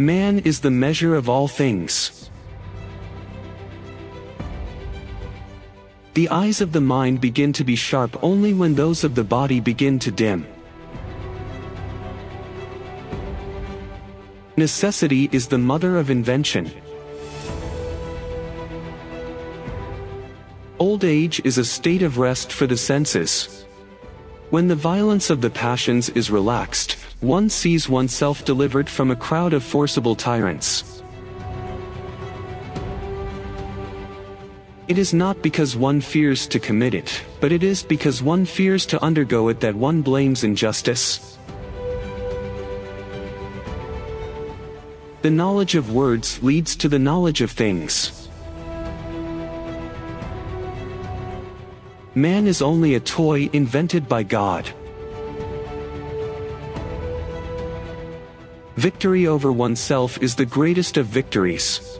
Man is the measure of all things. The eyes of the mind begin to be sharp only when those of the body begin to dim. Necessity is the mother of invention. Old age is a state of rest for the senses. When the violence of the passions is relaxed, one sees oneself delivered from a crowd of forcible tyrants. It is not because one fears to commit it, but it is because one fears to undergo it that one blames injustice. The knowledge of words leads to the knowledge of things. Man is only a toy invented by God. Victory over oneself is the greatest of victories.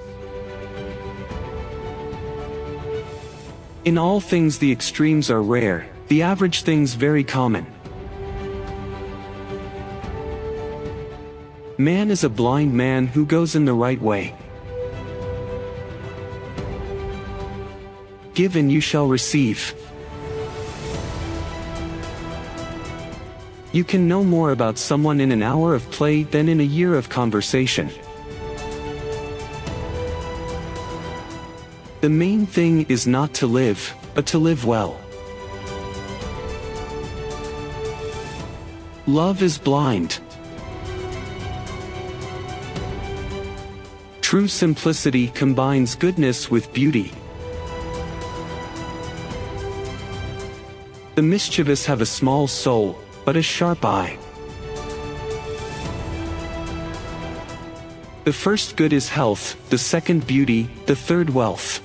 In all things the extremes are rare, the average things very common. Man is a blind man who goes in the right way. Give and you shall receive. You can know more about someone in an hour of play than in a year of conversation. The main thing is not to live, but to live well. Love is blind. True simplicity combines goodness with beauty. The mischievous have a small soul, but a sharp eye. The first good is health, the second beauty, the third wealth.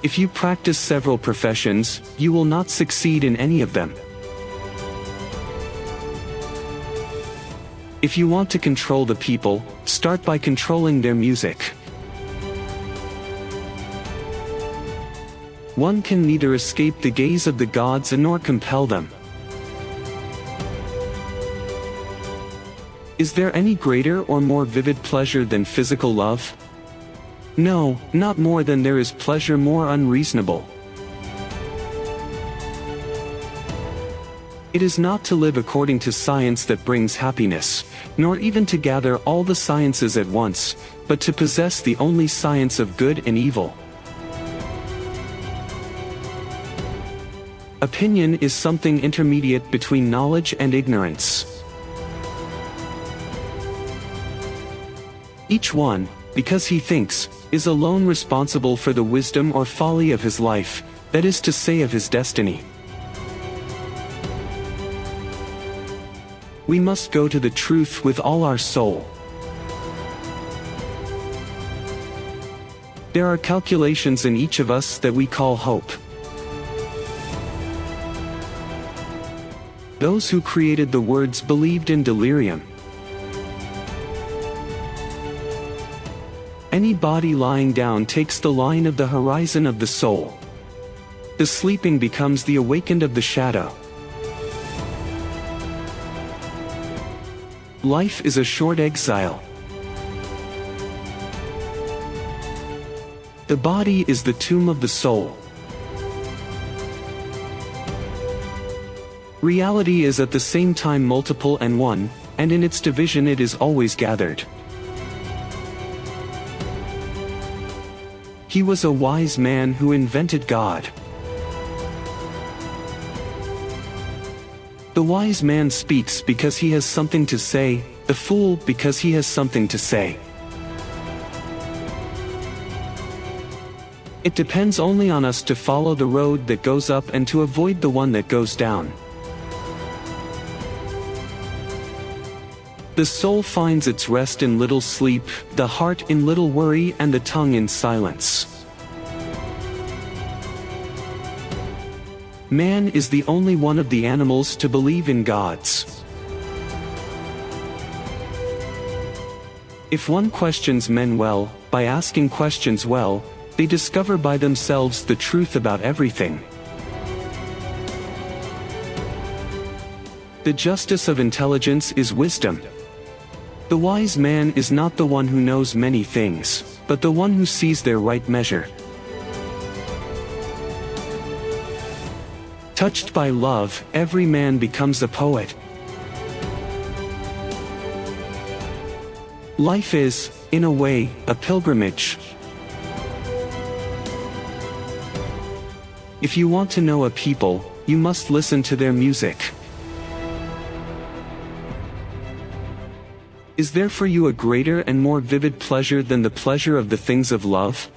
If you practice several professions, you will not succeed in any of them. If you want to control the people, start by controlling their music. One can neither escape the gaze of the gods nor compel them. Is there any greater or more vivid pleasure than physical love? No, not more than there is pleasure more unreasonable. It is not to live according to science that brings happiness, nor even to gather all the sciences at once, but to possess the only science of good and evil. Opinion is something intermediate between knowledge and ignorance. Each one, because he thinks, is alone responsible for the wisdom or folly of his life, that is to say of his destiny. We must go to the truth with all our soul. There are calculations in each of us that we call hope. Those who created the words believed in delirium. Any body lying down takes the line of the horizon of the soul. The sleeping becomes the awakened of the shadow. Life is a short exile. The body is the tomb of the soul. Reality is at the same time multiple and one, and in its division it is always gathered. He was a wise man who invented God. The wise man speaks because he has something to say, the fool because he has something to say. It depends only on us to follow the road that goes up and to avoid the one that goes down. The soul finds its rest in little sleep, the heart in little worry, and the tongue in silence. Man is the only one of the animals to believe in gods. If one questions men well, by asking questions well, they discover by themselves the truth about everything. The justice of intelligence is wisdom. The wise man is not the one who knows many things, but the one who sees their right measure. Touched by love, every man becomes a poet. Life is, in a way, a pilgrimage. If you want to know a people, you must listen to their music. Is there for you a greater and more vivid pleasure than the pleasure of the things of love?